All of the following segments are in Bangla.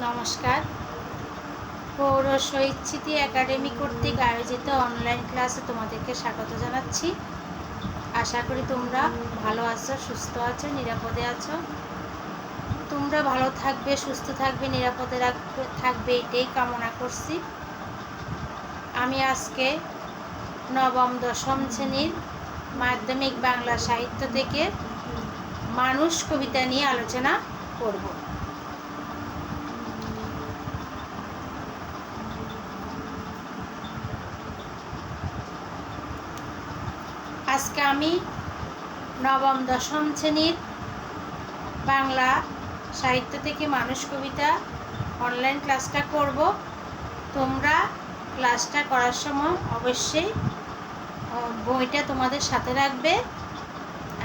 নমস্কার। পৌর শহীদ স্মৃতি একাডেমি কর্তৃক আয়োজিত অনলাইন ক্লাসে তোমাদেরকে স্বাগত জানাচ্ছি। আশা করি তোমরা ভালো আছো, সুস্থ আছো, নিরাপদে আছো। তোমরা ভালো থাকবে, সুস্থ থাকবে, নিরাপদে থাকবে, এটাই কামনা করছি। আমি আজকে নবম দশম শ্রেণীর মাধ্যমিক বাংলা সাহিত্য থেকে মানুষ কবিতা নিয়ে আলোচনা করব। আজকে আমি নবম দশম শ্রেণীর বাংলা সাহিত্য থেকে মানুষ কবিতা অনলাইন ক্লাসটা করব। তোমরা ক্লাসটা করার সময় অবশ্যই বইটা তোমাদের সাথে রাখবে,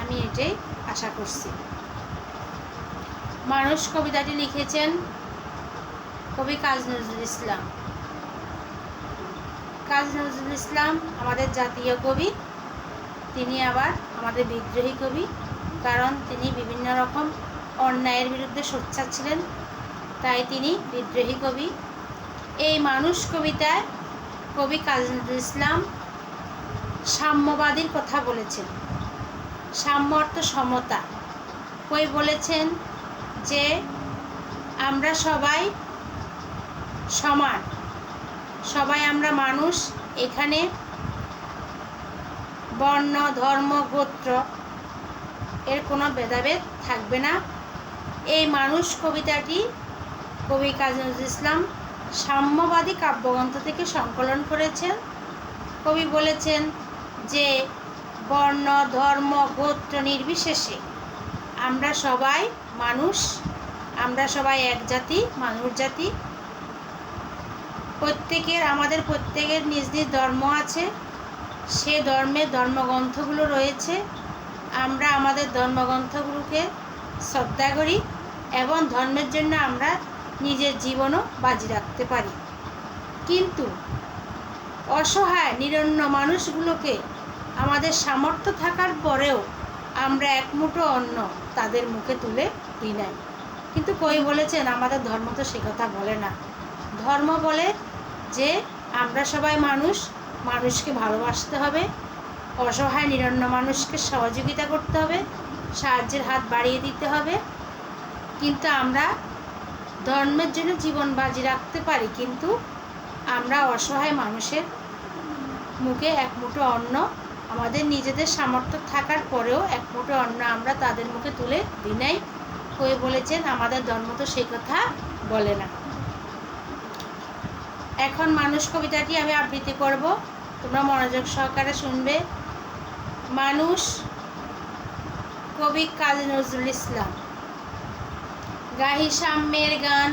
আমি এটাই আশা করছি। মানুষ কবিতাটি লিখেছেন কবি কাজী নজরুল ইসলাম। কাজী নজরুল ইসলাম আমাদের জাতীয় কবি, তিনি আবার আমাদের বিদ্রোহী কবি, কারণ তিনি বিভিন্ন রকম অন্যায়ের বিরুদ্ধে সোচ্চার ছিলেন, তাই তিনি বিদ্রোহী কবি। এই মানুষ কবিতায় কবি কাজী নজরুল ইসলাম সাম্যবাদীর কথা বলেছেন। সাম্য অর্থ সমতা। কবি বলেছেন যে আমরা সবাই সমান, সবাই আমরা মানুষ, এখানে বর্ণ, ধর্ম, গোত্র এর কোনো ভেদাভেদ থাকবে না। এই মানুষ কবিতাটি কবি কাজী নজরুল ইসলাম সাম্যবাদী কাব্যগ্রন্থ থেকে সংকলন করেছেন। কবি বলেছেন যে বর্ণ, ধর্ম, গোত্র নির্বিশেষে আমরা সবাই মানুষ, আমরা সবাই এক জাতি, মানুষ জাতি। আমাদের প্রত্যেকের নিজ নিজ ধর্ম আছে, সে ধর্মের ধর্মগ্রন্থগুলো রয়েছে। আমরা আমাদের ধর্মগ্রন্থগুলোকে শ্রদ্ধা করি এবং ধর্মের জন্য আমরা নিজের জীবনও বাজি রাখতে পারি। কিন্তু অসহায় নিরন্ন মানুষগুলোকে আমাদের সামর্থ্য থাকার পরেও আমরা এক মুঠো অন্ন তাদের মুখে তুলে দিই নাই। কিন্তু কবি বলেছেন আমাদের ধর্ম তো সে কথা বলে না। ধর্ম বলে যে আমরা সবাই মানুষ, মানুষকে ভালোবাসতে হবে, অসহায় নিরন্ন মানুষকে সহযোগিতা করতে হবে, সাহায্যের হাত বাড়িয়ে দিতে হবে। কিন্তু আমরা ধর্মের জন্য জীবন বাজি রাখতে পারি, কিন্তু আমরা অসহায় মানুষের মুখে এক মুঠো অন্ন, আমাদের নিজেদের সামর্থ্য থাকার পরেও এক মুঠো অন্ন আমরা তাদের মুখে তুলে দিই নাই। কবি বলেছেন আমাদের ধর্ম তো সেই কথা বলে না। এখন মানুষ কবিতাটি আমি আবৃত্তি করব, তোমরা মনোযোগ সহকারে শুনবে। মানুষ, কবি কাজী নজরুল ইসলাম। গাহি সাম্যের গান,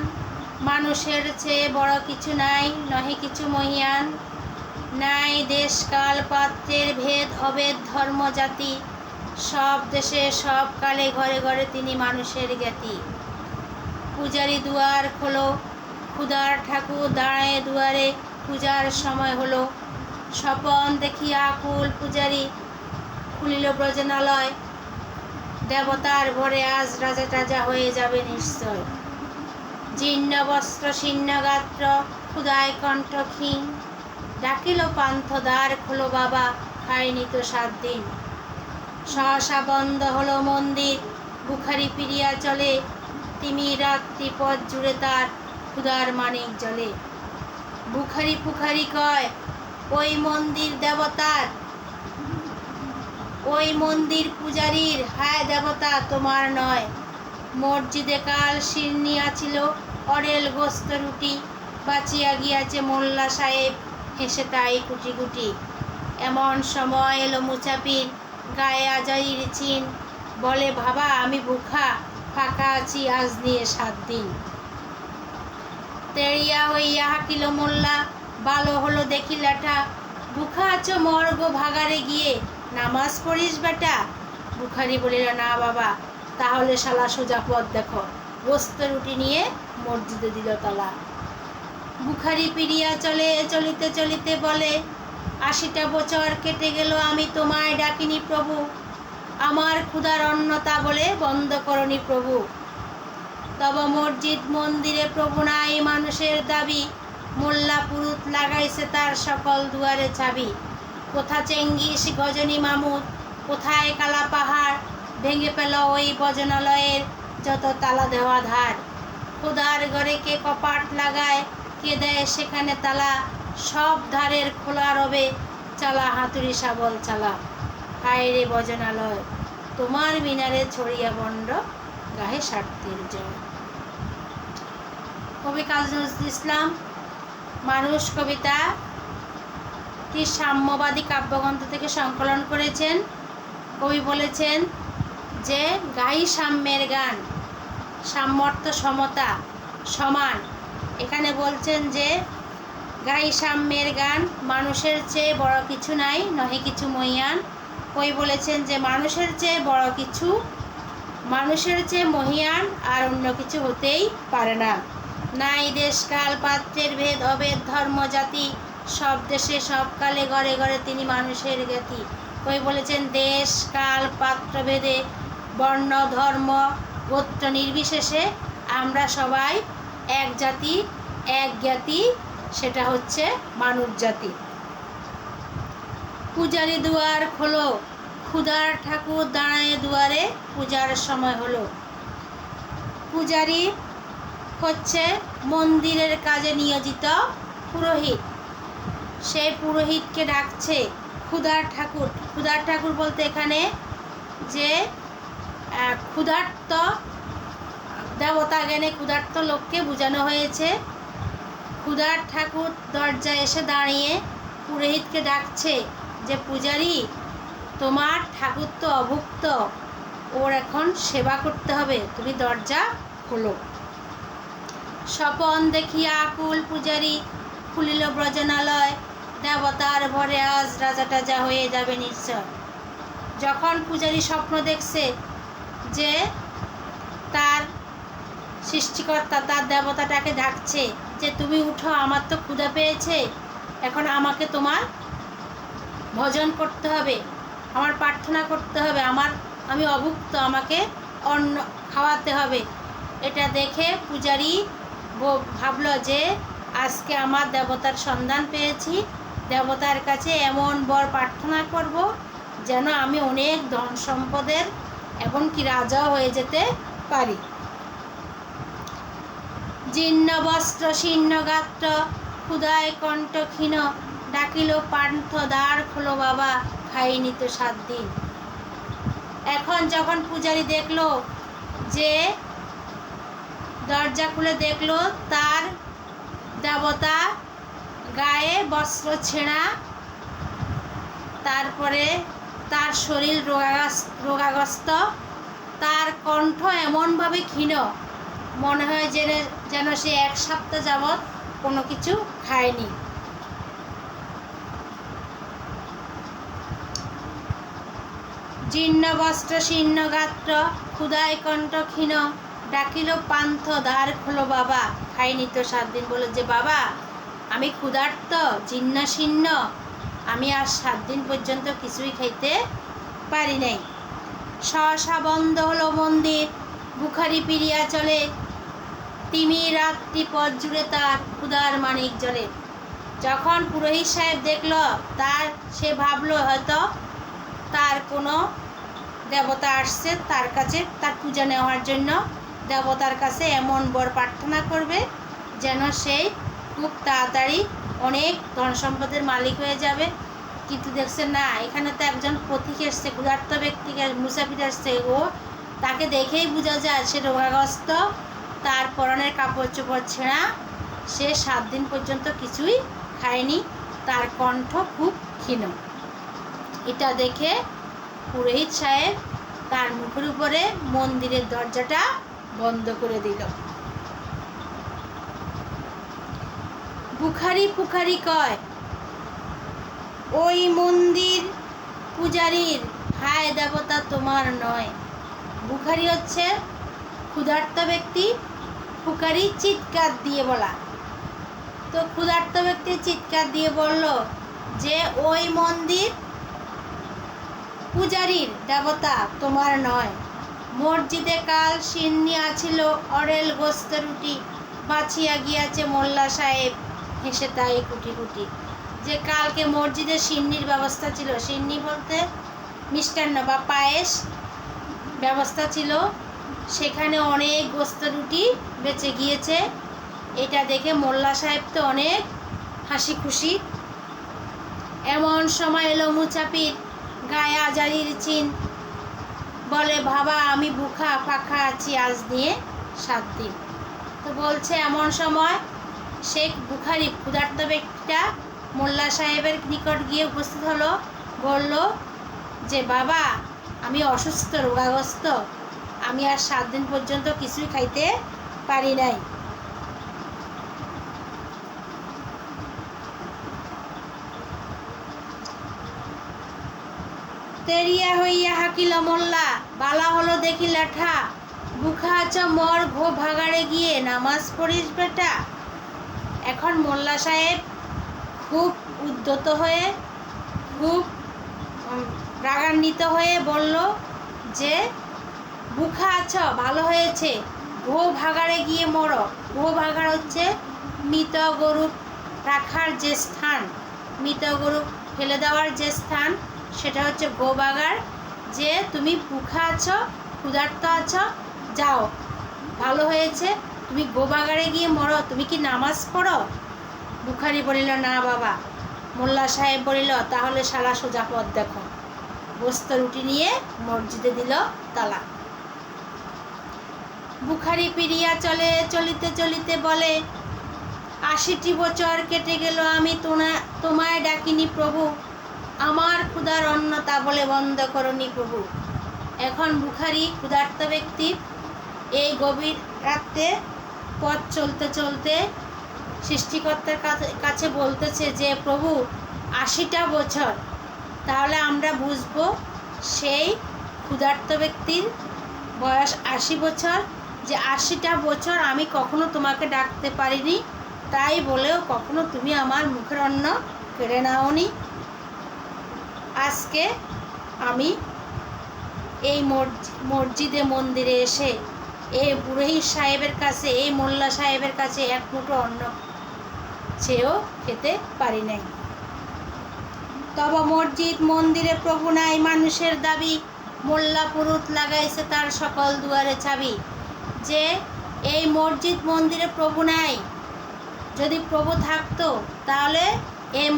মানুষের চেয়ে বড় কিছু নাই, নহে কিছু মহিয়ান। নাই দেশ কাল পাত্রের ভেদ অভেদ ধর্ম জাতি, সব দেশে সব কালে ঘরে ঘরে তিনি মানুষের জ্ঞাতি। পূজারি দুয়ার খোলো, ক্ষুধার ঠাকুর দাঁড়ায় দুয়ারে, পূজার সময় হলো। স্বপন দেখিয়া আকুল পূজারি, খুলিল ব্রজনালয়। দেবতার ভরে আজ রাজা টাজা হয়ে যাবে নিশ্চয়। জীর্ণ বস্ত্র শীর্ণ গাত্র, ক্ষুধায় কণ্ঠ ক্ষীণ। ডাকিল পান্থ দ্বার খোলো বাবা, খায়নি তো 7 দিন। সহসা বন্ধ হলো মন্দির, বুখারি ফিরিয়া চলে। তিমি রাত্রি পথ জুড়ে তার ক্ষুধার মানিক জলে। বুখারি পুখারি কয় ওই মন্দির দেবতার, ওই মন্দির পূজারীর, হায় দেবতা তোমার নয়। মসজিদে কাল শিরনিয়া ছিল অরেল গোস্ত রুটি, বাঁচিয়া গিয়াছে মোল্লা সাহেব হেসে তাই কুটি কুটি। এমন সময় এলো মুচাপির, গায়ে আজাইর চিন, বলে বাবা আমি ভুখা, ফাঁকা আছি আজ নিয়ে 7 দিন। তেড়িয়া হইয়া হাকিল মোল্লা, ভালো হলো দেখি লেঠা। ভুখা আছো মর্গ ভাগারে গিয়ে, নামাজ পড়িস বেটা। বুখারি বলিল না বাবা, তাহলে শালা সোজা পথ দেখো। গোস্ত রুটি নিয়ে মসজিদে দিল তালা। বুখারি পিড়িয়া চলে, চলিতে চলিতে বলে 80টা বছর কেটে গেল আমি তোমায় ডাকিনি প্রভু, আমার ক্ষুধার অন্নতা বলে বন্ধ করনি প্রভু। তব মসজিদ মন্দিরে প্রভু নাই মানুষের দাবি, মোল্লা পুরুত লাগাইছে তার সকল দুয়ারে চাবি। কোথা চেঙ্গিস গজনী মামুদ, কোথায় কালা পাহাড়, ভেঙে পেল ওই ভজনালয়ের যত তালা দেওয়া ধার। খোদার ঘরে কে কপাট লাগায়, কে দেয় সেখানে তালা, সব ধারের খোলা রবে চালা হাতুড়ি শাবল চালা। হায় রে ভজনালয়, তোমার মিনারে ছড়িয়া বন্ড, গাহে স্বার্থের জয়। কবি কাজী নজরুল ইসলাম মানুষ কবিতাটি সাম্যবাদী কাব্যগ্রন্থ থেকে সংকলন করেছেন। কবি বলেছেন যে গাই সাম্যের গান, সাম্যর্থ সমতা সমান। এখানে বলছেন যে গাই সাম্যের গান, মানুষের চেয়ে বড় কিছু নাই, নহে কিছু মহিয়ান। কবি বলেছেন যে মানুষের চেয়ে বড় কিছু, মানুষের চেয়ে মহিয়ান আর অন্য কিছু হতেই পারে না। নাই দেশ কাল পাত্রের ভেদ অভেদ ধর্ম জাতি, সব দেশে সব কালে ঘরে ঘরে তিনি মানুষের জ্ঞাতি। কবি বলেছেন দেশ কাল পাত্র ভেদে বর্ণ ধর্ম গোত্র নির্বিশেষে আমরা সবাই এক জাতি এক জ্ঞাতি, সেটা হচ্ছে মানব জাতি। পূজারি দুয়ার খোলো, ক্ষুধার ঠাকুর দাঁড়ায় দুয়ারে, পূজার সময় হলো। পূজারি হচ্ছে মন্দিরের কাজে নিয়োজিত পুরোহিত। সেই পুরোহিতকে ডাকছে ক্ষুধার ঠাকুর। ক্ষুধার ঠাকুর বলতে এখানে যে ক্ষুধার্ত দেবতা জ্ঞানে ক্ষুধার্ত লোককে বোঝানো হয়েছে। ক্ষুধার ঠাকুর দরজায় এসে দাঁড়িয়ে পুরোহিতকে ডাকছে যে পূজারি, তোমার ঠাকুর তো অভুক্ত, ওর এখন সেবা করতে হবে, তুমি দরজা খোলো। স্বপন দেখিয়া আকুল পূজারি, খুলিল ব্রজনালয়, দেবতার ভরে আজ রাজা টাজা হয়ে যাবে নিশ্চয়। যখন পূজারি স্বপ্ন দেখছে যে তার সৃষ্টিকর্তা তার দেবতাটাকে ডাকছে যে তুমি উঠো, আমার তো ক্ষুধা পেয়েছে, এখন আমাকে তোমার ভজন করতে হবে, আমার প্রার্থনা করতে হবে, আমি অভুক্ত, আমাকে অন্ন খাওয়াতে হবে। এটা দেখে পূজারি ভাবলো যে আজকে আমার দেবতার সন্ধান পেয়েছি, দেবতার কাছে এমন বর প্রার্থনা করব যেন আমি অনেক ধন সম্পদের এমনকি রাজাও হয়ে যেতে পারি। জীর্ণ বস্ত্র শীর্ণ গাত্র, ক্ষুধায় কণ্ঠ ক্ষীণ, ডাকিল পান্থ দ্বার খোলো বাবা, খাইনি তো 7 দিন। এখন যখন পূজারি দেখলো যে দরজা খুলে দেখলো তার দেবতা গায়ে বস্ত্র ছেঁড়া, তারপরে তার শরীর রোগাগ্রস্ত, তার কণ্ঠ এমনভাবে ক্ষীণ, মনে হয় যেন সে 1 সপ্তাহ যাবৎ কোনো কিছু খায়নি। জীর্ণ বস্ত্র শীর্ণ গাত্র, ক্ষুধায় কণ্ঠ ক্ষীণ, ডাকিল পান্থ দ্বার খোলো বাবা, খাইনি তো 7 দিন। বলে যে বাবা, আমি ক্ষুধার্ত জীর্ণ শীর্ণ, আমি আজ 7 দিন পর্যন্ত কিছুই খাইতে পারি নাই। সহসা বন্ধ হলো মন্দির, বুখারি পিরিয়া চলে, তিমি রাত্রি পথ জুড়ে তার ক্ষুধার মানিক জলে। যখন পুরোহিত সাহেব দেখল সে ভাবলো হয়তো তার কোনো দেবতা আসছে তার কাছে তার পূজা নেওয়ার জন্য, দেবতার কাছে এমন বর প্রার্থনা করবে যেন সে খুব তাড়াতাড়ি অনেক ধন সম্পদের মালিক হয়ে যাবে। কিন্তু দেখছে না, এখানে তো একজন পথিক এসছে, ক্ষুধার্ত ব্যক্তিকে মুসাফির এসছে, তাকে দেখেই বোঝা যায় সে রোগাগ্রস্ত, তার পরনের কাপড় চোপড় ছেঁড়া, সে 7 দিন পর্যন্ত কিছুই খায়নি, তার কণ্ঠ খুব ক্ষীণ। এটা দেখে পুরোহিত সাহেব তার মুখের উপরে মন্দিরের দরজাটা বন্ধ করে দিল। বুখারি পুখারি কয়, ওই মন্দির পূজারীর, হায় দেবতা তোমার নয়। বুখারি হচ্ছে ক্ষুধার্ত ব্যক্তি, পুখারি চিৎকার দিয়ে বলা। তো ক্ষুধার্ত ব্যক্তি চিৎকার দিয়ে বলল যে ওই মন্দির পূজারীর, দেবতা তোমার নয়। মসজিদে কাল সিন্নি আছিল অরেল গোস্ত রুটি, বাছিয়া গিয়াছে মোল্লা সাহেব হেসে তাই কুটি কুটি। যে কালকে মসজিদে সিন্নির ব্যবস্থা ছিল, সিন্নি বলতে মিষ্টান্ন বা পায়েস ব্যবস্থা ছিল, সেখানে অনেক গোস্ত রুটি বেঁচে গিয়েছে। এটা দেখে মোল্লা সাহেব তো অনেক হাসি খুশি। এমন সময় এলো মুচাপির, গায়ে আজারির চিন, বলে বাবা আমি বুখা পাখা আছি আজ নিয়ে 7 দিন। তো বলছে এমন সময় শেখ বুখারি ক্ষুধার্ত ব্যক্তিটা মোল্লা সাহেবের নিকট গিয়ে উপস্থিত হলো, বলল যে বাবা আমি অসুস্থ রোগাগ্রস্ত, আমি আর 7 দিন পর্যন্ত কিছুই খাইতে পারি নাই। তেরিয়া হইয়া হাকিল মোল্লা, বালা হলো দেখি লেঠা, বুখা আছ মর ঘো ভাগাড়ে গিয়ে নামাজ পড়িস বেটা। এখন মোল্লা সাহেব খুব উদ্যত হয়ে, খুব রাগান্বিত হয়ে বলল যে বুখা আছ ভালো হয়েছে, ঘো ভাগাড়ে গিয়ে মরো। ঘো ভাগাড় হচ্ছে মৃত গরু রাখার যে স্থান, মৃত গরু ফেলে দেওয়ার যে স্থান, সেটা হচ্ছে গোবাগার। যে তুমি ভুখা আছো, ক্ষুধার্ত আছো, যাও ভালো হয়েছে, তুমি গোবাগারে গিয়ে মরো, তুমি কি নামাজ পড়ো? বুখারি বলিল না বাবা। মোল্লা সাহেব বলিল তাহলে সারা সোজা পথ দেখো। গোস্ত রুটি নিয়ে মসজিদে দিল তালা। বুখারি পিড়িয়া চলে, চলিতে চলিতে বলে 80টি বছর কেটে গেল আমি তোমায় ডাকিনি প্রভু, আমার ক্ষুধার অন্ন তা বলে বন্ধ করনি প্রভু। এখন বুখারি ক্ষুধার্ত ব্যক্তি এই গভীর রাত্রে পথ চলতে চলতে সৃষ্টিকর্তার কাছে বলতেছে যে প্রভু 80টা বছর, তাহলে আমরা বুঝবো সেই ক্ষুধার্ত ব্যক্তির বয়স 80 বছর, যে 80টা বছর আমি কখনো তোমাকে ডাকতে পারিনি, তাই বলেও কখনো তুমি আমার মুখের অন্ন কেড়ে নাওনি। আজকে আমি এই মসজিদে মন্দিরে এসে এই পুরোহিত সাহেবের কাছে, এই মোল্লা সাহেবের কাছে এক মুঠো অন্ন চেয়েও খেতে পারি নাই। তবে মসজিদ মন্দিরে প্রভু নাই মানুষের দাবি, মোল্লা পুরুত লাগাইছে তার সকল দুয়ারে চাবি। যে এই মসজিদ মন্দিরে প্রভু নাই, যদি প্রভু থাকতো তাহলে এই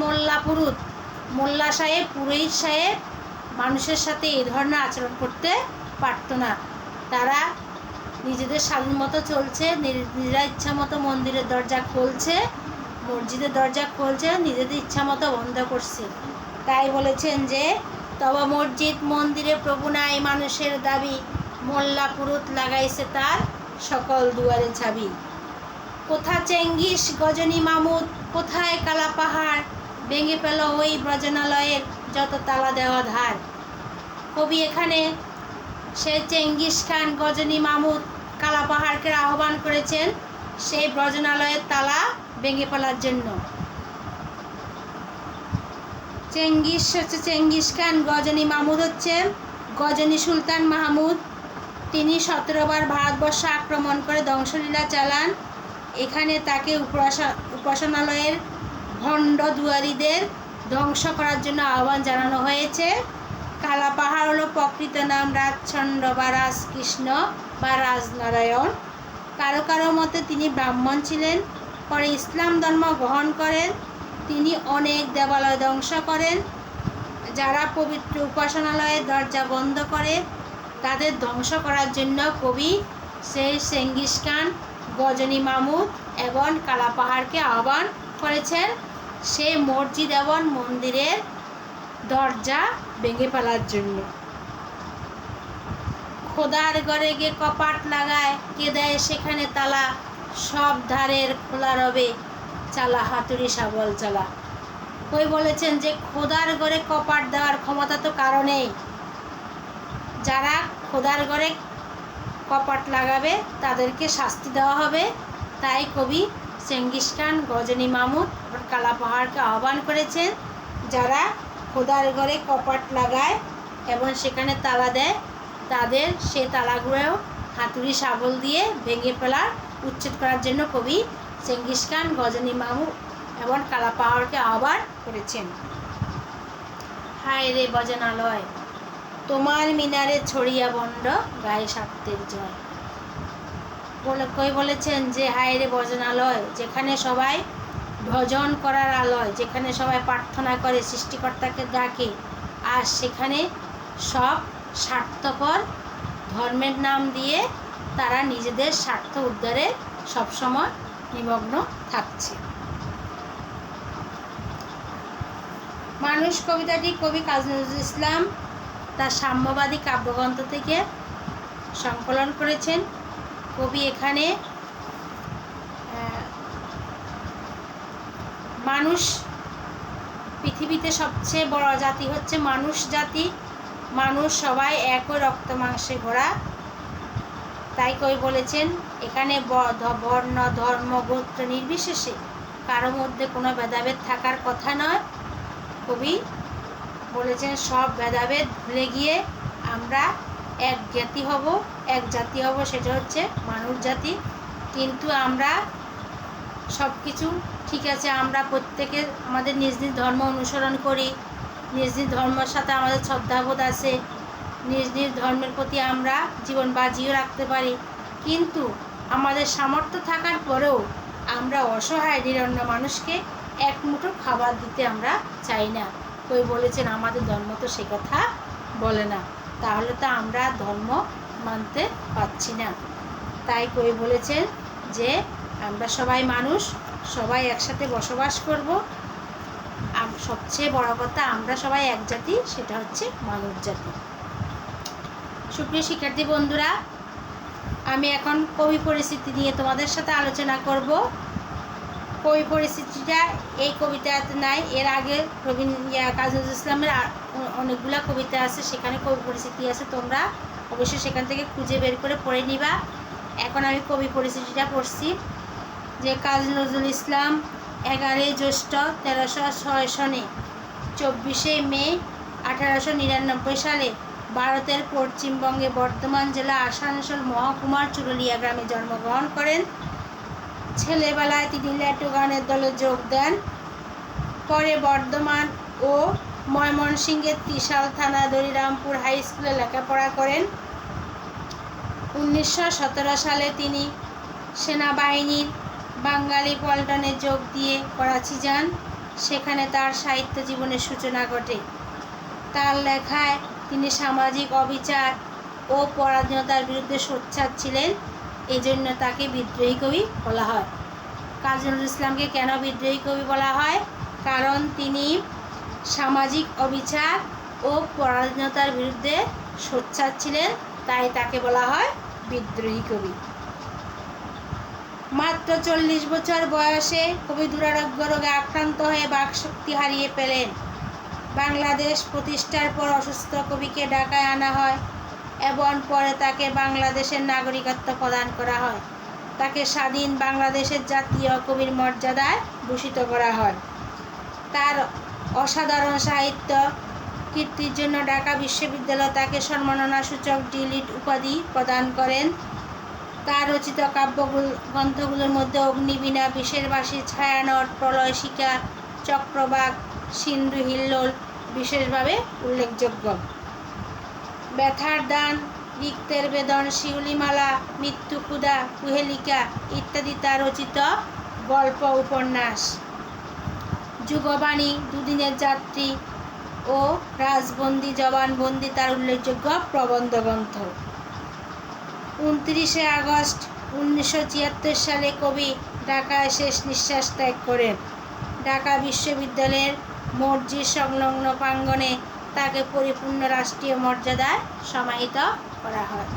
মোল্লা সাহেব, পুরোহিত সাহেব মানুষের সাথে এই ধরনের আচরণ করতে পারতো না। তারা নিজেদের স্বাধীন মতো চলছে, নিজেরা ইচ্ছা মতো মন্দিরের দরজা খুলছে, মসজিদের দরজা খুলছে, নিজেদের ইচ্ছা মতো বন্ধ করছে। তাই বলেছেন যে তবে মসজিদ মন্দিরে প্রভু নাই মানুষের দাবি, মোল্লা পুরুত লাগাইছে তার সকল দুয়ারে চাবি। কোথা চেঙ্গিস গজনী মামুদ, কোথায় কালা পাহাড়, ভেঙে পেল ওই ব্রজনালয়ের যত তালা দেওয়া ধার। কবি এখানে সে চেঙ্গিস খান, গজনী মামুদ, কালা পাহাড়কে আহ্বান করেছেন সেই ব্রজনালয়ের তালা ভেঙে ফেলার জন্য। চেঙ্গিস হচ্ছে চেঙ্গিস খান, গজনী মামুদ হচ্ছে গজনী সুলতান মাহমুদ। তিনি 17 বার ভারতবর্ষ আক্রমণ করে ধ্বংসলীলা চালান। এখানে তাকে উপাসনালয়ের ভণ্ড দুয়ারীদের ধ্বংস করার জন্য আহ্বান জানানো হয়েছে। কালা পাহাড় হলো প্রকৃত নাম রাজচন্দ্র বা রাজকৃষ্ণ বা রাজনারায়ণ। কারো কারো মতে তিনি ব্রাহ্মণ ছিলেন, পরে ইসলাম ধর্ম গ্রহণ করেন। তিনি অনেক দেবালয় ধ্বংস করেন। যারা পবিত্র উপাসনালয়ের দরজা বন্ধ করে তাদের ধ্বংস করার জন্য কবি সেই চেঙ্গিস খান, গজনী মামুদ এবং কালা পাহাড়কে আহ্বান করেছেন সেই মসজিদ এবং মন্দিরের দরজা ভেঙে ফেলার জন্য। খোদার ঘরে গিয়ে কপাট লাগায়, কে দেয় সেখানে তালা, সব ধারের খোলা রবে চালা হাতুড়ি শাবল চালা। কই বলেছেন যে খোদার ঘরে কপাট দেওয়ার ক্ষমতা তো কারো নেই, যারা খোদার ঘরে কপাট লাগাবে তাদেরকে শাস্তি দেওয়া হবে। তাই কবি চেঙ্গিস খান, গজনী মামুদ আর কালা পাহাড়কে আহ্বান করেছেন যারা খোদার ঘরে কপাট লাগায় এবং সেখানে তালা দেয় তাদের সে তালাগুলো হাতুড়ি শাবল দিয়ে ভেঙে ফেলার উচ্ছেদ করার জন্য কবি চেঙ্গিস খান গজনী মামু এবং কালাপাহাড়কে আহ্বান করেছেন। হায় রে ভজনালয়, তোমার মিনারে ছড়িয়া বন্ড গায়ে স্বার্থের জয়। কই বলেছেন যে হায় রে ভজনালয়, যেখানে সবাই ভজন করার আলয়, যেখানে সবাই প্রার্থনা করে সৃষ্টিকর্তাকে ডাকে, আর সেখানে সব স্বার্থপর ধর্মের নাম দিয়ে তারা নিজেদের স্বার্থ উদ্ধারে সবসময় নিমগ্ন থাকছে। মানুষ কবিতাটি কবি কাজী নজরুল ইসলাম তার সাম্যবাদী কাব্যগ্রন্থ থেকে সংকলন করেছেন। কবি এখানে মানুষ, পৃথিবীতে সবচেয়ে বড় জাতি হচ্ছে মানুষ জাতি, মানুষ সবাই একই রক্ত মাংসে গড়া, তাই কবি বলেছেন এখানে বর্ণ ধর্ম গোত্র নির্বিশেষে কারো মধ্যে কোনো ভেদাভেদ থাকার কথা নয়। কবি বলেছেন সব ভেদাভেদ ভুলে গিয়ে আমরা এক জাতি হব, এক জাতি হব, সেটা হচ্ছে মানুষ জাতি। কিন্তু আমরা সব কিছু ঠিক আছে, আমরা প্রত্যেকে আমাদের নিজ নিজ ধর্ম অনুসরণ করি, নিজ নিজ ধর্মের সাথে আমাদের শ্রদ্ধাবোধ আছে, নিজ নিজ ধর্মের প্রতি আমরা জীবন বাজিও রাখতে পারি, কিন্তু আমাদের সামর্থ্য থাকার পরেও আমরা অসহায় নিরন্ন মানুষকে এক মুঠো খাবার দিতে আমরা চাই না। কই বলেছেন আমাদের ধর্ম তো সে কথা বলে না, তাহলে তো আমরা ধর্ম মানতে পারছি না। তাই কই বলেছেন যে আমরা সবাই মানুষ, সবাই একসাথে বসবাস করব, আর সবচেয়ে বড় কথা আমরা সবাই এক জাতি, সেটা হচ্ছে মানব জাতি। সুপ্রিয় শিক্ষার্থী বন্ধুরা, আমি এখন কবি পরিস্থিতি নিয়ে তোমাদের সাথে আলোচনা করব। কবি পরিস্থিতিটা এই কবিতাতে নাই, এর আগে কাজী নজরুল ইসলামের অনেকগুলো কবিতা আছে, সেখানে কবি পরিস্থিতি আছে, তোমরা অবশ্যই সেখান থেকে খুঁজে বের করে পড়ে নিবা। এখন আমি কবি পরিস্থিতিটা পড়ছি যে কাজী নজরুল ইসলাম 11 জ্যৈষ্ঠ 1306 সনে 24 মে 1899 সালে ভারতের পশ্চিমবঙ্গে বর্ধমান জেলা আসানসোল মহকুমার চুরুলিয়া গ্রামে জন্মগ্রহণ করেন। ছেলেবেলায় তিনি ল্যাটো গানের দলে যোগ দেন। পরে বর্ধমান ও ময়মনসিংহের ত্রিশাল থানা দরিরামপুর হাই স্কুলে লেখাপড়া করেন। 1917 সালে তিনি সেনাবাহিনীর বাঙালি পল্টনে যোগ দিয়ে করাচি যান। সেখানে তার সাহিত্য জীবনের সূচনা ঘটে। তার লেখায় তিনি সামাজিক অবিচার ও পরাধীনতার বিরুদ্ধে সোচ্চার ছিলেন, এজন্য তাকে বিদ্রোহী কবি বলা হয়। কাজী নজরুল ইসলামকে কেন বিদ্রোহী কবি বলা হয়? কারণ তিনি সামাজিক অবিচার ও পরাধীনতার বিরুদ্ধে সোচ্চার ছিলেন, তাই তাকে বলা হয় বিদ্রোহী কবি। মাত্র 40 বছর বয়সে কবি দুরারোগ্য রোগে আক্রান্ত হয়ে বাকশক্তি হারিয়ে ফেলেন। বাংলাদেশ প্রতিষ্ঠার পর অসুস্থ কবিকে ঢাকায় আনা হয় এবং পরে তাকে বাংলাদেশের নাগরিকত্ব প্রদান করা হয়। তাকে স্বাধীন বাংলাদেশের জাতীয় কবির মর্যাদায় ভূষিত করা হয়। তার অসাধারণ সাহিত্য কীর্তির জন্য ঢাকা বিশ্ববিদ্যালয় তাকে সম্মাননাসূচক ডি.লিট উপাধি প্রদান করেন। তার রচিত গ্রন্থগুলোর মধ্যে অগ্নিবীণা, বিষের বাঁশি, ছায়ানট, প্রলয় শিকার, চক্রবাক, সিন্ধু হিল্লোল বিশেষভাবে উল্লেখযোগ্য। ব্যথার দান, রিক্তের বেদন, শিউলিমালা, মৃত্যু ক্ষুধা, কুহেলিকা ইত্যাদি তার রচিত গল্প উপন্যাস। যুগবাণী, দুদিনের যাত্রী ও রাজবন্দি জবানবন্দি তার উল্লেখযোগ্য প্রবন্ধ গ্রন্থ। 29 আগস্ট 1976 সালে কবি ঢাকায় শেষ নিঃশ্বাস ত্যাগ করেন। ঢাকা বিশ্ববিদ্যালয়ের মসজিদ সংলগ্ন প্রাঙ্গণে তাকে পরিপূর্ণ রাষ্ট্রীয় মর্যাদায় সমাহিত করা হয়।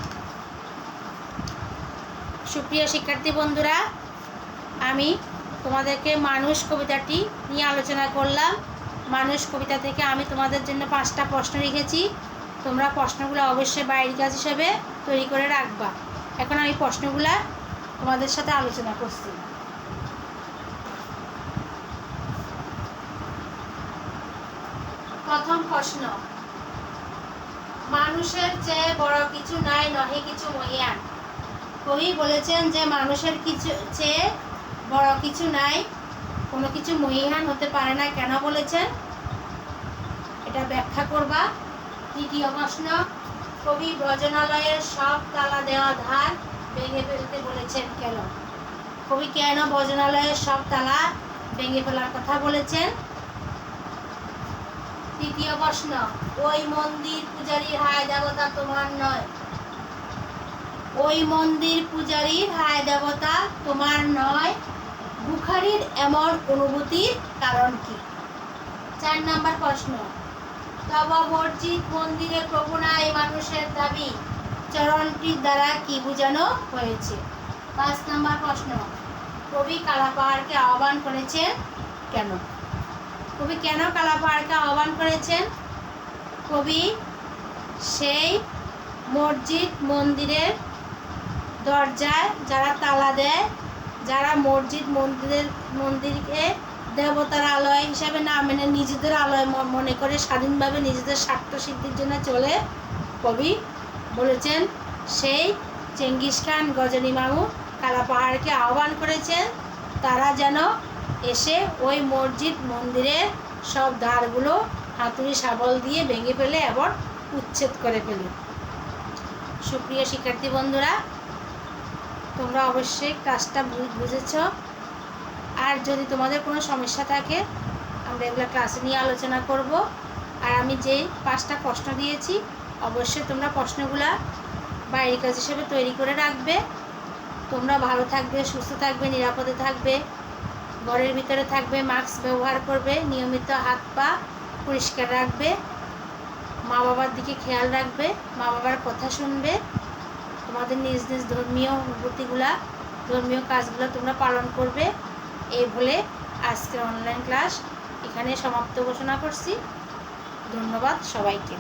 সুপ্রিয় শিক্ষার্থী বন্ধুরা, আমি তোমাদেরকে মানুষ কবিতাটি নিয়ে আলোচনা করলাম। মানুষ কবিতা থেকে আমি তোমাদের জন্য 5টা প্রশ্ন রেখেছি। তোমরা প্রশ্নগুলো অবশ্যই বাইরের কাজ হিসেবে তৈরি করে রাখবা। এখন আমি প্রশ্নগুলো তোমাদের সাথে আলোচনা করছি। প্রথম প্রশ্ন, মানুষের চেয়ে বড় কিছু নাই, নহে কিছু মহিয়ান। কবি বলেছেন যে মানুষের কিছু চেয়ে বড় কিছু নাই, কোনো কিছু মহিয়ান হতে পারে না। কেন বলেছেন এটা ব্যাখ্যা করবা। তৃতীয় প্রশ্ন, কবি ভজনালয়ের সব তালা দেওয়া ধার ভেঙে ফেলতে বলেছেন কেন? কবি কেন ভজনালয়ের সব তালা ভেঙে ফেলার কথা বলেছেন? তৃতীয় প্রশ্ন, ওই মন্দির পূজারীর হায় দেবতা তোমার নয়। ওই মন্দির পূজারীর হায় দেবতা তোমার নয়, বুখারীর এমন অনুভূতির কারণ কি? 4 নম্বর প্রশ্ন, তব মসজিদ মন্দিরে প্রভু নাই মানুষের দাবি চরণটির দ্বারা কি বোঝানো হয়েছে? 5 নম্বর প্রশ্ন, কবি কালাপাহাড়কে আহ্বান করেছেন কেন? কবি কেন কালাপাহাড়কে আহ্বান করেছেন? কবি সেই মসজিদ মন্দিরের দরজায় যারা তালা দেয়, যারা মসজিদ মন্দিরকে দেবতার আলয় হিসাবে না মেনে নিজেদের আলয় মনে করে স্বাধীনভাবে নিজেদের স্বার্থ সিদ্ধির জন্য চলে, কবি বলেছেন সেই চেঙ্গিস খান গজনী মামু কালাপাহাড়কে আহ্বান করেছেন তারা যেন এসে ওই মসজিদ মন্দিরের সব দ্বারগুলো হাতুড়ি শাবল দিয়ে ভেঙে ফেলে এবং উচ্ছেদ করে ফেলে। সুপ্রিয় শিক্ষার্থী বন্ধুরা, তোমরা অবশ্যই কাজটা বুঝেছ। আর যদি তোমাদের কোনো সমস্যা থাকে আমরা এগুলো ক্লাসে নিয়ে আলোচনা করব। আর আমি যেই 5টা প্রশ্ন দিয়েছি অবশ্যই তোমরা প্রশ্নগুলা বাইরের কাজ হিসেবে তৈরি করে রাখবে। তোমরা ভালো থাকবে, সুস্থ থাকবে, নিরাপদে থাকবে, ঘরের ভিতরে থাকবে, মাস্ক ব্যবহার করবে, নিয়মিত হাত পা পরিষ্কার রাখবে, মা বাবার দিকে খেয়াল রাখবে, মা বাবার কথা শুনবে, তোমাদের নিজ নিজ ধর্মীয় অনুভূতিগুলা, ধর্মীয় কাজগুলো তোমরা পালন করবে। এই বলে আজকের অনলাইন ক্লাস এখানে সমাপ্ত ঘোষণা করছি। ধন্যবাদ সবাইকে।